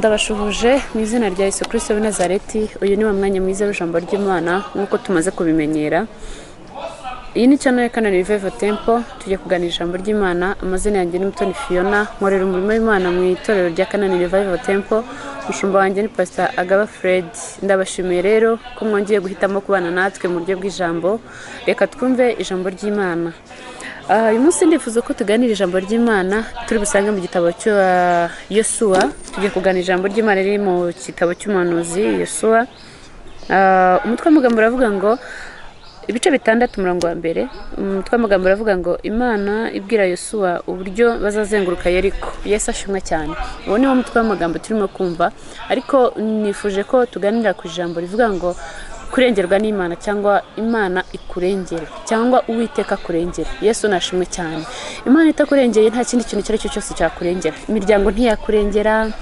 Ndabashuhuje mu izina rya Yesu Kristo w'i Nazareti. Uyu ni wa mwanya mwiza w'ijambo ry'Imana nk'uko tumaze kubimenyera. Iyi ni channel ya Canaan Revival Temple. Tujye kuganira ijambo ry'Imana. Amazina yanjye ni Mutoni Fiona, nkorera umurimo w'Imana mu itorero rya Canaan Revival Temple. Mushumba wanjye ni Pastor Agaba Fred. Ndabashimiye rero ko mwongeye guhitamo kubana natwe mu buryo bw'ijambo. Reka twumve ijambo ry'Imana. Uyu munsi ndifuza ko tuganira ijambo ry'Imana turi busange mu gitabo cya Yosuwa. Tujye kuganira ijambo ry'Imana riri mu gitabo cy'umuhanuzi Yosuwa. Umutwe w'amagambo uravuga ngo ibice bitandatu umurongo wa mbere. Umutwe w'amagambo uravuga ngo Imana ibwira Yosuwa uburyo bazazenguruka Yeriko. Yesu ashimwe cyane. Uwo ni wo mutwe w'amagambo turimo kumva, ariko nifuje ko tuganira ku ijambo rivuga ngo kurengerwa n'Imana cyangwa Imana ikurengera cyangwa Uwiteka kurengera. Yesu nashimwe cyane. Imana itakurengeye nta kindi kintu cyari cyo cyose cyakurengera. Imiryango ntiyakurengera,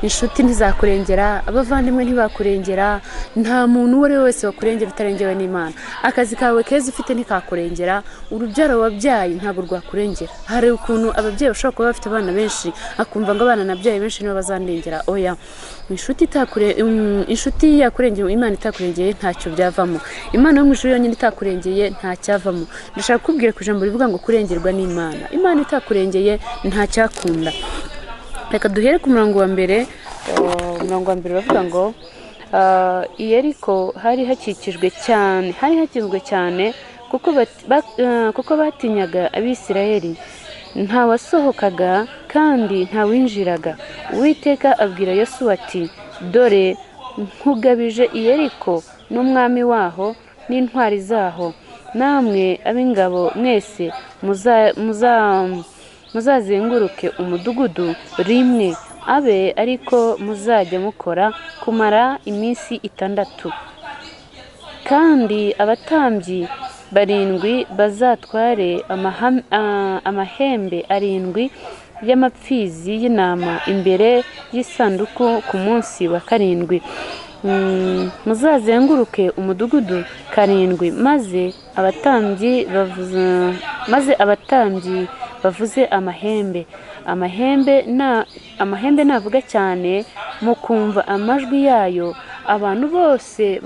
inshuti ntizakurengera, abavandimwe ntibakurengera, nta muntu uwo ari we wese wakurengera utarengewe n'Imana. Akazi kawe keza ufite ntikakurengera, urubyaro wabyaye ntabwo rwakurengera. Hari ukuntu ababyeyi bashobora kuba bafite abana benshi akumva ngo abana nabyaye benshi nibo bazandengera. Oya, inshuti yakurengeye, Imana itakurengeye ntacyo byavamo. Imana yo mu ijuru yonyine itakurengeye nta cyavamo. Ndashaka kubwira ku ijambo rivuga ngo kurengerwa n'Imana. Imana itakurengeye nta cyakunda. Reka duhere ku murongo wa mbere. Umurongo wa mbere uravuga ngo Yeriko hari hakikijwe cyane kuko batinyaga Abisirayeli. Nta wasohokaga kandi nta winjiraga. Uwiteka abwira Yosuwa ati, dore nkugabije Yeriko n'umwami waho n'intwari zaho, namwe ab'ingabo mwese muzazenguruke umudugudu rimwe, abe ariko muzajya mukora kumara iminsi 6. Kandi abatambyi 7 bazatware amahembe 7 y'amapfizi y'intama imbere y'isanduku ku munsi wa 7. Muzazenguruke umudugudu 7, maze abatambyi bavuze amahembe navuga cyane mukumva amajwi yayo, abantu bose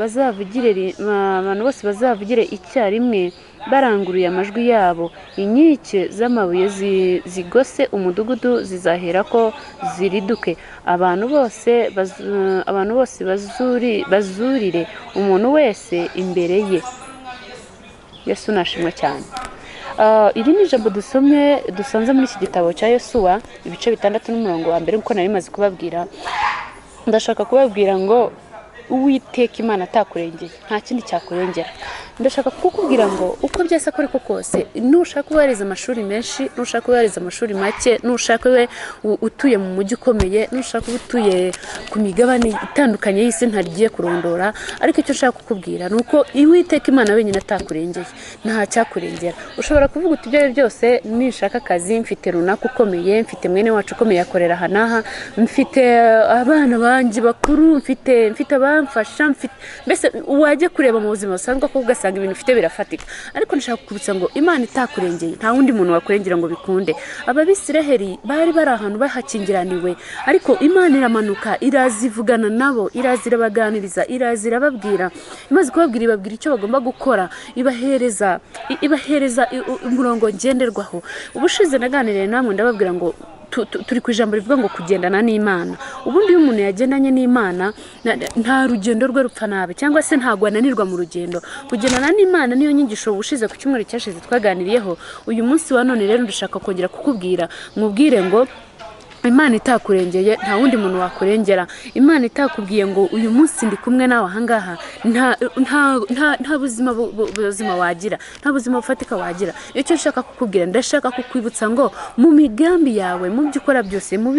bazavugire icyarimwe baranguruye amajwi yabo. Inkike z'amabuye zigose umudugudu zizaherako ziriduke. Abantu bose bazurire umuntu wese imbere ye. Yesu nashimwe cyane. Iri ni ijambo dusanze muri iki gitabo cya Yosuwa, ibice 6 n'umurongo wa mbere, nkuko nari maze kubabwira. Ndashaka kubabwira ngo Uwiteka Imana atakurengeye nta kindi cyakurengera. Ndashaka kukubwira ngo uko byasa kuri ko kose, nushaka kubariza amashuri menshi, nushaka kubariza amashuri make, nushaka we utuye mu mujyi ukomeye, nushaka utuye ku migabane itandukanye y'isi ntagiye kurondora, ariko icyo nshaka kukubwira nuko Uwiteka Imana wenyine atakurengeye nta cyakurengera. Ushobora kuvuga uti ibyo byose, nishaka akazi mfite runaka ukomeye, mfite mwene wacu ukomeye akorera hanaha, mfite abana banjye bakuru, mfite abamfasha, mbese wajye kureba mu buzima busanzwe ko ugasanga ibintu ufite birafatika. Ariko nshaka kukubutsa ngo Imana itakurengeye nta wundi muntu wakurengera ngo bikunde. Ababisiraheli bari ahantu bahakingiraniwe, ariko Imana iramanuka irazivugana nabo, irazirabaganiriza, irazirababwira, imaze kubabwira ibabwira icyo bagomba gukora, ibahereza umurongo ngenderwaho. Ubushize naganiriye namwe ndababwira ngo turi ku ijambo rivuga ngo kugendana n'Imana. Ubundi iyo umuntu yagendanye n'Imana nta rugendo rwe rupfa nabi, cyangwa se ntago ananirwa mu rugendo. Kugendana n'Imana niyo nyigisho ubushize ku cyumweru cyashize twaganiriyeho. Uyu munsi wa none rero ndashaka kongera kukubwira, mubwire ngo Imana itakurengeye nta wundi muntu wakurengera. Imana itakubwiye ngo uyu munsi ndi kumwe nawe ahangaha, nta buzima wagira, nta buzima bufatika wagira. Icyo nshaka kukubwira, ndashaka kukwibutsa ngo mu migambi yawe, mu byo ukora byose, mu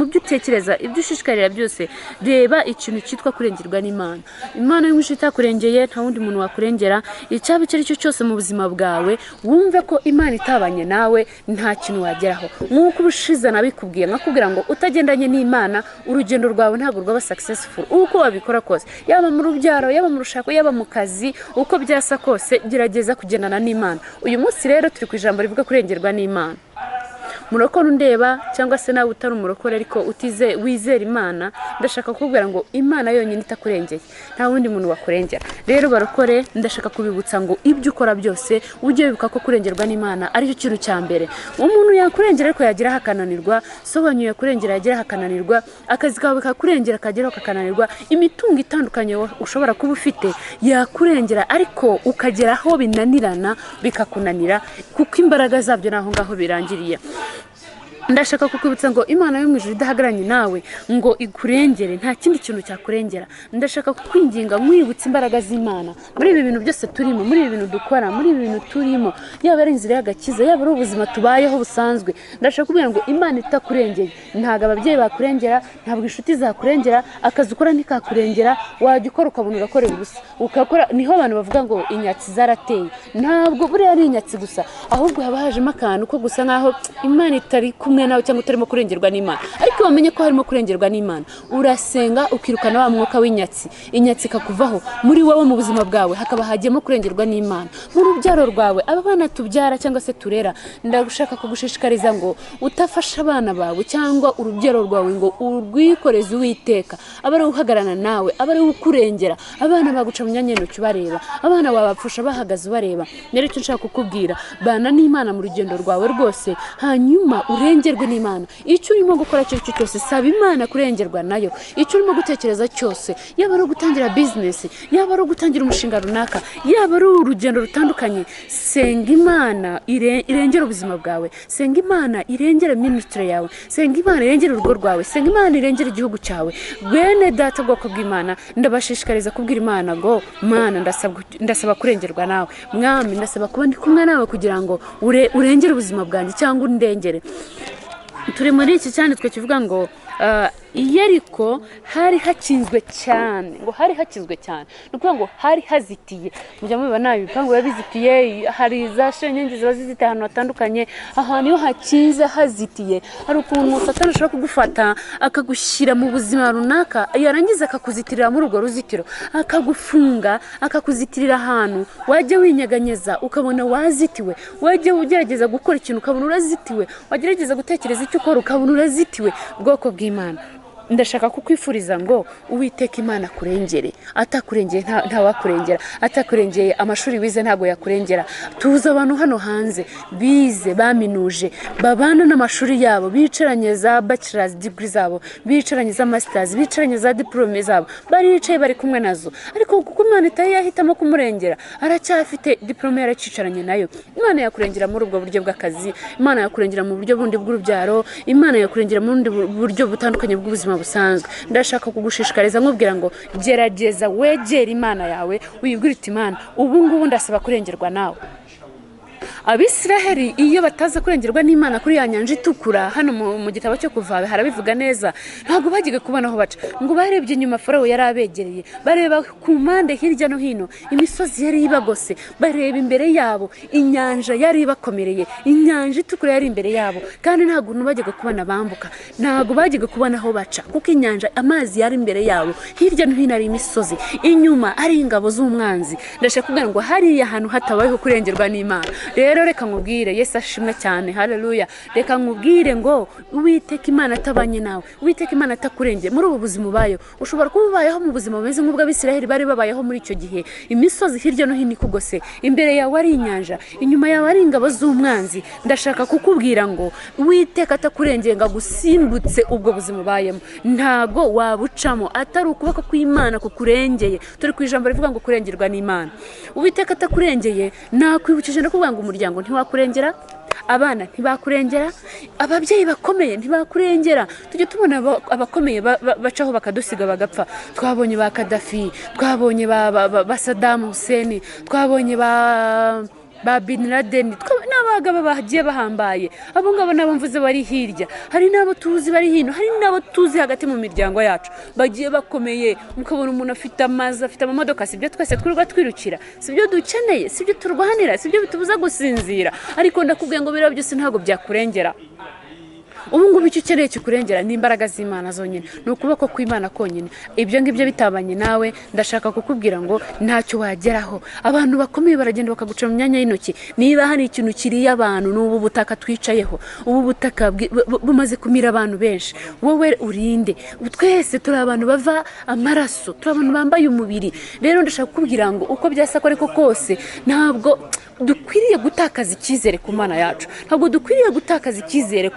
byo utekereza, ibyo ushishikarira byose, reba ikintu cyitwa kurengerwa n'Imana. Imana yo itakurengeye nta wundi muntu wakurengera. Icyaba icyo ari cyo cyose mu buzima bwawe, wumve ko Imana itabanye nawe nta kintu wageraho. Nk'uko ubushize nabikubwiye kugira ngo utagendanye n'Imana urugendo rwawe ntabwo rwaba successful. Uko wabikora kose, yaba mu rubyaro, yaba mu rushako, yaba mu kazi, uko byasa kose gerageza kugendana n'Imana. Uyu munsi rero turi ku ijambo rivuga kurengerwa n'Imana. murokore undeba cyangwa se nawe utari umurokore ariko wizera Imana, ndashaka kukubwira ngo Imana yonyine itakurengeye, nta wundi muntu wakurengera. Rero barokore, ndashaka kubibutsa ngo ibyo ukora byose ujye wibuka ko kurengerwa n'Imana ari cyo kintu cya mbere. Umuntu yakurengera ariko yagira hakananirwa, sobanyu yakurengera yagira hakananirwa, akazi kawe kakurengera kageraho kakananirwa, imitungo itandukanye ushobora kuba ufite yakurengera ariko ukageraho binanirana bikakunanira kuko imbaraga zabyo naho ngaho birangiriye. Ndashaka kukwibutsa ngo Imana yo mu ijuru idahagaranye nawe ngo ikurengere, nta kindi kintu cyakurengera. Ndashaka kukwinginga mwibutsa imbaraga z'Imana muri ibi bintu byose turimo, muri ibi bintu dukora, muri ibi bintu turimo, yaba ari inzira y'agakiza, yaba ari ubuzima tubayeho busanzwe. Ndashaka kubwira ngo Imana itakurengeye, ntago ababyeyi bakurengera, ntabwo inshuti zakurengera, akazi ukora ntikakurengera, wajya ukora ukabona urakorera ubusa ukakora. Niho abantu bavuga ngo inyatsi zarateye, ntabwo buriya ari inyatsi gusa, ahubwo haba hajemo akantu ko gusa nkaho Imana itari kumwe nawe cyangwa utarimo kurengerwa n'Imana. Ariko wamenye ko harimo kurengerwa n'Imana, urasenga ukirukana wa mwuka w'inyatsi, inyatsi kakuvaho, muri wowe mu buzima bwawe hakaba hagiyemo kurengerwa n'Imana. Mu rubyaro rwawe, aba bana tubyara cyangwa se turera, ndagushaka kugushishikariza ngo utafasha abana bawe cyangwa urubyaro rwawe ngo urwikoreze Uwiteka, aba ari uhagarana nawe, aba ari ukurengera. Abana baguca mu myanya y'intoki bareba, abana babapfusha bahagaze bareba. Rero icyo nshaka kukubwira, bana n'Imana mu rugendo rwawe rwose, hanyuma urengerwe n'Imana. Icyo urimo gukora cyo cyose saba Imana kurengerwa nayo. Icyo urimo gutekereza cyose, yaba ari gutangira business, yaba ari gutangira umushinga runaka, yaba ari urugendo rutandukanye, senga Imana irengera ubuzima bwawe, senga Imana irengera ministry yawe, senga Imana irengera urugo rwawe, senga Imana irengera igihugu cyawe. Bene data bwoko bw'Imana, ndabashishikariza kubwira Imana ngo Mana ndasaba kurengerwa nawe, Mwami ndasaba kuba ndi kumwe nawe kugira ngo urengere ubuzima bwanjye cyangwa undengere. Turi muri iki cyanditswe kivuga ngo Yeriko hari hakinzwe cyane, ngo hari hakinzwe cyane, nukuvuga ngo hari hazitiye. Mujya mubibona ibipangu bizitiye, hari za shenyenge ziba zizitiye ahantu hatandukanye. Ahantu iyo hakinze hazitiye, hari ukuntu Satani ashobora kugufata akagushyira mu buzima runaka, yarangiza akakuzitirira muri urwo ruzitiro, akagufunga, akakuzitirira ahantu wajya winyeganyeza ukabona wazitiwe, wajya ugerageza gukora ikintu ukabona urazitiwe, wagerageza gutekereza icyo ukora ukabona urazitiwe. Bwoko bw'Imana, ndashaka kukwifuriza ngo Uwiteka Imana kurengere, atakurengeye nta wakurengera, atakurengeye amashuri wize ntago yakurengera. Tuza abantu hano hanze bize baminuje, babana n'amashuri yabo, bicaranye za bachelor's degree zabo, bicaranye za masters, bicaranye za diplome zabo, baricaye bari kumwe nazo, ariko kuko Imana itaye yahitamo kumurengera, aracyafite diplome yaracicaranye nayo. Imana yakurengera muri ubwo buryo bw'akazi, Imana yakurengera mu buryo bundi bw'urubyaro, Imana yakurengera mu bundi buryo butandukanye bw'ubuzima busanzwe. Ndashaka kugushishikariza nkubwira ngo gerageza wegera Imana yawe, wibwire uti Imana ubu ngubu ndasaba kurengerwa nawe. Abisiraheli iyo bataza kurengerwa n'Imana kuri ya nyanja itukura, hano mu gitabo cyo Kuva harabivuga neza, ntabwo bagiye kubona aho baca, ngo barebye inyuma Farawo yari abegereye, bareba ku mpande hirya no hino, imisozi yari ibagose, bareba imbere yabo, inyanja yari ibakomereye, inyanja itukura yari imbere yabo, kandi ntabwo bagiye kubona bambuka, ntabwo bagiye kubona aho baca, kuko inyanja amazi yari imbere yabo, hirya no hino ari imisozi, inyuma ari ingabo z'umwanzi. Ndashaka kugira ngo hariya ahantu hatabayeho kurengerwa n'Imana. Rero reka nkubwire, Yesu ashimwe cyane, haleluya. Reka nkubwire ngo Uwiteka Imana atabanye nawe, Uwiteka Imana atakurengeye muri ubu buzima ubayeho. Ushobora kuba ubayeho mu buzima bumeze nk'ubw'Abisiraheli bari babayeho muri icyo gihe, imisozi hirya no hino ikugose, imbere yawe ari inyanja, inyuma yawe ari ingabo z'umwanzi. Ndashaka kukubwira ngo Uwiteka atakurengeye ngo agusimbutse ubwo buzima ubayemo, ntago wabucamo atari ukuboko kw'Imana kukurengeye. Turi ku ijambo rivuga ngo kurengerwa n'Imana. Uwiteka atakurengeye, nakwibukije ndakubwira ngo umuryango ntiwakurengera, abana ntibakurengera, ababyeyi bakomeye ntibakurengera. Tujye tubona abakomeye bacaho bakadusiga bagapfa. Twabonye ba Kadafi, twabonye ba Saddam Hussein, twabonye ba Bin Laden, n'abagabo bagiye bahambaye. Abo ngabo nabo mvuze bari hirya, hari nabo tuzi bari hino, hari nabo tuzi hagati mu miryango yacu bagiye bakomeye. Mukabona umuntu afite amazi, afite amamodoka, sibyo twese twirwa twirukira, sibyo dukeneye, sibyo turwanira, sibyo bitubuza gusinzira. Ariko ndakubwiye ngo bira byose ntago byakurengera. ubu ngubu icyo ukeneye kikurengera ni imbaraga z'Imana zonyine, ni ukuboko kw'Imana konyine. Ibyo ngibyo bitabanye nawe ndashaka kukubwira ngo ntacyo wageraho. Abantu bakomeye baragenda bakaguca mu myanya y'intoki. Niba hari ikintu kiriye abantu n'ubu butaka twicayeho, ubu butaka bumaze kumira abantu benshi, wowe urinde. Twese turi abantu bava amaraso, turi abantu bambaye umubiri. Rero ndashaka kukubwira ngo uko byasa ko ariko kose ntabwo dukwiriye gutakaza icyizere ku Mana yacu, ntabwo dukwiriye gutakaza icyizere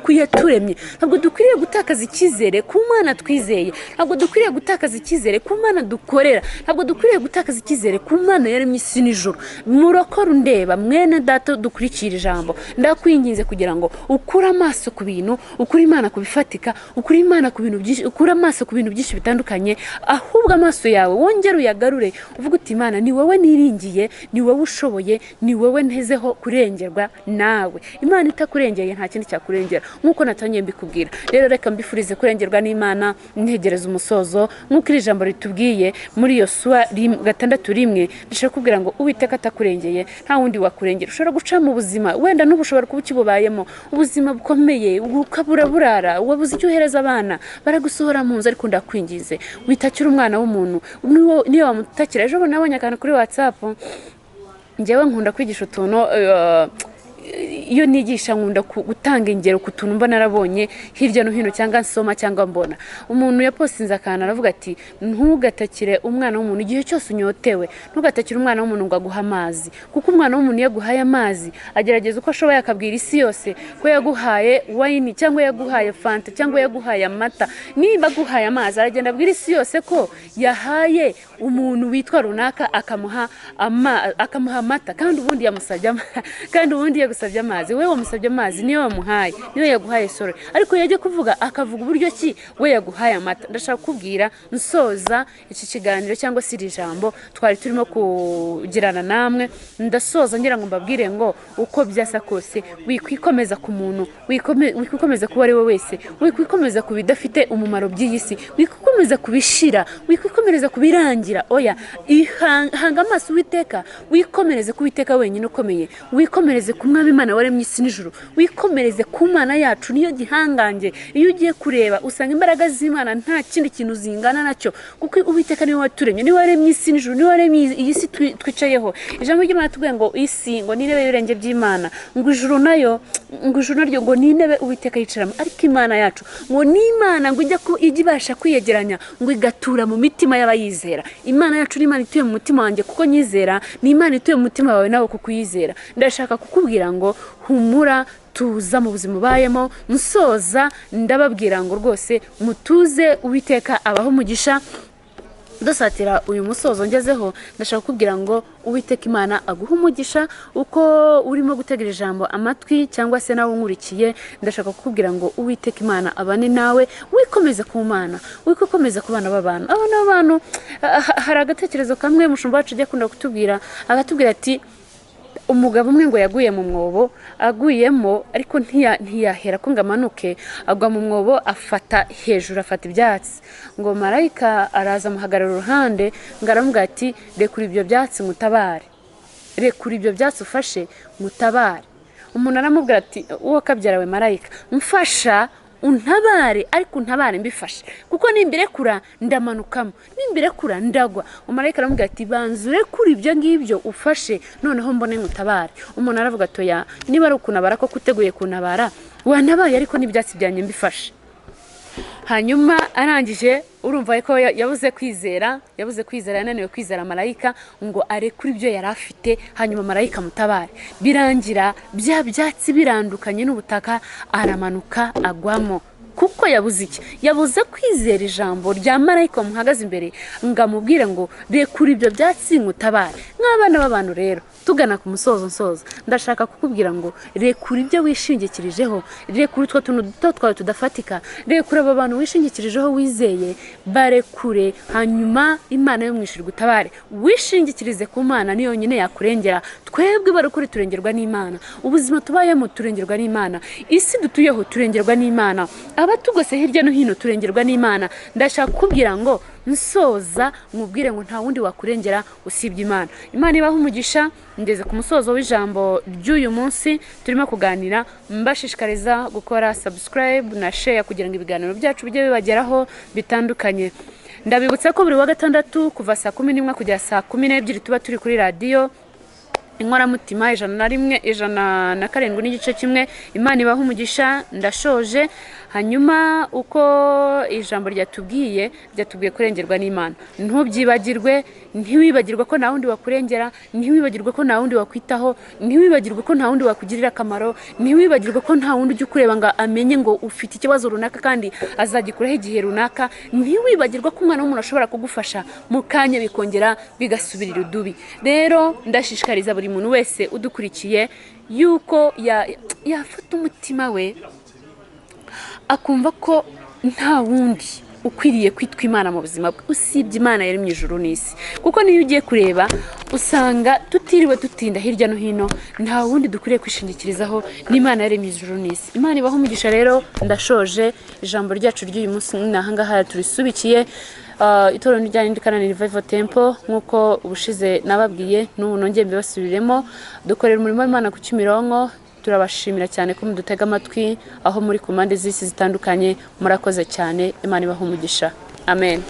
ku yaturemye, ntabwo dukwiriye gutakaza icyizere ku Mana twizeye, ntabwo dukwiriye gutakaza icyizere ku Mana dukorera, ntabwo dukwiriye gutakaza icyizere ku Mana yaremye isi n'ijuru. Murokora undeba mwene data dukurikira ijambo, ndakwinginze kugira ngo ukure amaso ku bintu, ukure Imana ku bifatika, ukure Imana ku bintu byinshi, ukure amaso ku bintu byinshi bitandukanye, ahubwo amaso yawe wongere uyagarure uvuga uti Imana ni wowe niringiye, ni wowe ushoboye, ni wowe ntezeho kurengerwa nawe. Imana itakurengeye nta kindi cyakurengera, nkuko natangiye mbikubwira. Rero reka mbifurize kurengerwa n'Imana, ntegereza umusozo nkuko iri jambo ritubwiye muri Yosuwa 6:1. Ndashaka kubwira ngo Uwiteka atakurengeye nta wundi wakurengera. Ushobora guca mu buzima, wenda n'ubushobora kuba ukibubayemo, ubuzima bukomeye, ukabura burara, wabuze icyo uhereza abana, baragusohora mu nzu, ariko ndakwingize witakira umwana w'umuntu niyo wamutakira. Ejo nabonye akantu kuri WhatsApp, njyewe nkunda kwigisha utuntu, iyo nigisha nkunda gutanga ingero ku tuntu mba narabonye hirya no hino cyangwa nsoma cyangwa mbona. Umuntu yapostinze akantu aravuga ati ntugatakire umwana w'umuntu igihe cyose unyotewe, ntugatakire umwana w'umuntu ngo aguha amazi, kuko umwana w'umuntu yaguhaye amazi agerageza uko ashoboye akabwira isi yose ko yaguhaye wine cyangwa yaguhaye fanta cyangwa yaguhaye amata. Niba aguhaye amazi aragenda abwira isi yose ko yahaye umuntu witwa runaka akamuha amata, kandi ubundi yamusabye kandi ubundi yagusabye amazi, wewe wamusabye amazi niyo wamuhaye, niyo yaguhaye sorry, ariko yaje kuvuga akavuga uburyo ki we yaguhaye amata. Ndashaka kubwira nsoza iki kiganiro cyangwa se iri jambo twari turimo kugirana namwe, ndasoza ngira ngo mbabwire ngo uko byasa kose wikwikomeza ku muntu, wikwikomeza kuba ari we wese, wikwikomeza ku bidafite umumaro by'iyisi, wikwikomeza kubishira, wikwikomeza kubirangira. Oya, hanga amaso Uwiteka, wikomereze ku Uwiteka wenyine ukomeye, wikomereze ku Mwami Imana waremye isi n'ijuru, wikomereze ku Mana yacu niyo gihangange. Iyo ugiye kureba usanga imbaraga z'Imana nta kindi kintu zingana nacyo, kuko Uwiteka niwe waturemye, niwe waremye isi n'ijuru, niwe waremye iyi si twicayeho. Ijambo ry'Imana tubwiye ngo isi ngo ni intebe y'ibirenge by'Imana, ngo ijuru naryo ngo ni intebe Uwiteka yicaramo, ariko Imana yacu ngo ni Imana ngo ijya ibasha kwiyegeranya ngo igatura mu mitima y'abayizera. Imana yacu ni Imana ituye mu mutima wanjye kuko nyizera, ni Imana ituye mu mutima wawe nawe kuko uyizera. Ndashaka kukubwira ngo humura, tuza mu buzima ubayemo. Nsoza ndababwira ngo rwose mutuze, Uwiteka abaho umugisha. Dusatira uyu musozo ngezeho, ndashaka kubwira ngo Uwiteka Imana aguha umugisha uko urimo gutegera ijambo amatwi cyangwa se nawe unkurikiye. Ndashaka kukubwira ngo Uwiteka Imana abane nawe, wikomeze ku Mana, wikomeze ku bana b'abantu. Abantu hari agatekerezo kamwe mushumba wacu ajya kunda kutubwira, agatubwira ati umugabo umwe ngo yaguye mu mwobo, aguyemo ariko ntiyahera ko ngamanuke, agwa mu mwobo afata hejuru, afata ibyatsi, ngo marayika araza muhagarara uruhande ngo aramubwira ati rekura ibyo byatsi mutabare, rekura ibyo byatsi ufashe mutabare. Umuntu aramubwira ati uwo kabyarawe marayika, mfasha untabare, ariko untabare mbifashe, kuko nimbirekura ndamanukamo, nimbirekura ndagwa. Umarayika aramubwira ati banzure kuri ibyo ngibyo ufashe, noneho mbone ngutabare. Umuntu aravuga atoya, niba ari ukunabara ko kuteguye kuntabara wantabaye, ariko n'ibyatsi byanjye mbifashe. Hanyuma arangije urumva ko yabuze kwizera, yananiwe kwizera marayika ngo arekure ibyo yari afite, hanyuma marayika mutabare. Birangira bya byatsi birandukanye n'ubutaka, aramanuka agwamo. Kuko yabuze iki? Yabuze kwizera ijambo rya marayika muhagaze imbere ngo amubwire ngo rekura ibyo byatsi ngutabare. Nk'abana b'abantu rero tugana ku musozo ndashaka kukubwira ngo rekura ibyo wishingikirijeho, rekura utwo tuntu duto twawe tudafatika, rekura aba bantu wishingikirijeho wizeye, barekure. Hanyuma Imana yo mwishuri gutabare, wishingikirize ku Mana, niyo yonyine yakurengera. Twebwe barekure turengerwa n'Imana, ubuzima tubayemo turengerwa n'Imana, isi dutuyeho turengerwa n'Imana, abatugose hirya no hino turengerwa n'Imana. Ndashaka kukubwira ngo nsoza mubwire ngo nta wundi wakurengera usibye Imana. Imana ibaha umugisha. Ngeze ku musozo w'ijambo ry'uyu munsi turimo kuganira, mbashishikariza gukora subscribe na share kugira ngo ibiganiro byacu bijye bibageraho bitandukanye. Ndabibutsa ko buri wa gatandatu kuva saa 11 kugera saa 12 tuba turi kuri radio Inkoramutima 101.7 n'igice kimwe. Imana ibaha umugisha. Ndashoje. Hanyuma uko ijambo ryatubwiye kurengerwa n'Imana. Ntubyibagirwe, ntiwibagirwe ko nta wundi wakurengera, ntiwibagirwe ko nta wundi wakwitaho, ntiwibagirwe ko nta wundi wakugirira akamaro, ntiwibagirwe ko nta wundi ujya kureba ngo amenye ngo ufite ikibazo runaka kandi azagikuraho igihe runaka, ntiwibagirwe ko umwana w'umuntu ashobora kugufasha mu kanya bikongera bigasubirira udubi. Rero ndashishikariza buri muntu wese udukurikiye yuko yafata umutima we akumva ko nta wundi ukwiriye kwitwa Imana mu buzima bwe usibye Imana yari mu ijuru n'isi. Kuko niyo ugiye kureba usanga tutiriwe tutinda hirya no hino, nta wundi dukwiriye kwishingikirizaho n'Imana yari mu ijuru n'isi. Imana ibaha umugisha. Rero ndashoje. Ijambo ryacu ry'uyu munsi nahangaha turisubikiye. Itorero n'ijyanye n'Kanani Revival Temple nkuko ubushize nababwiye n'ubu nongeye mbibasubiremo, dukorera umurimo w'Imana ku Kimironko. Turabashimira cyane ko mudutega amatwi aho muri ku mpande z'isi zitandukanye. Murakoze cyane. Imana ibaha umugisha. Amen.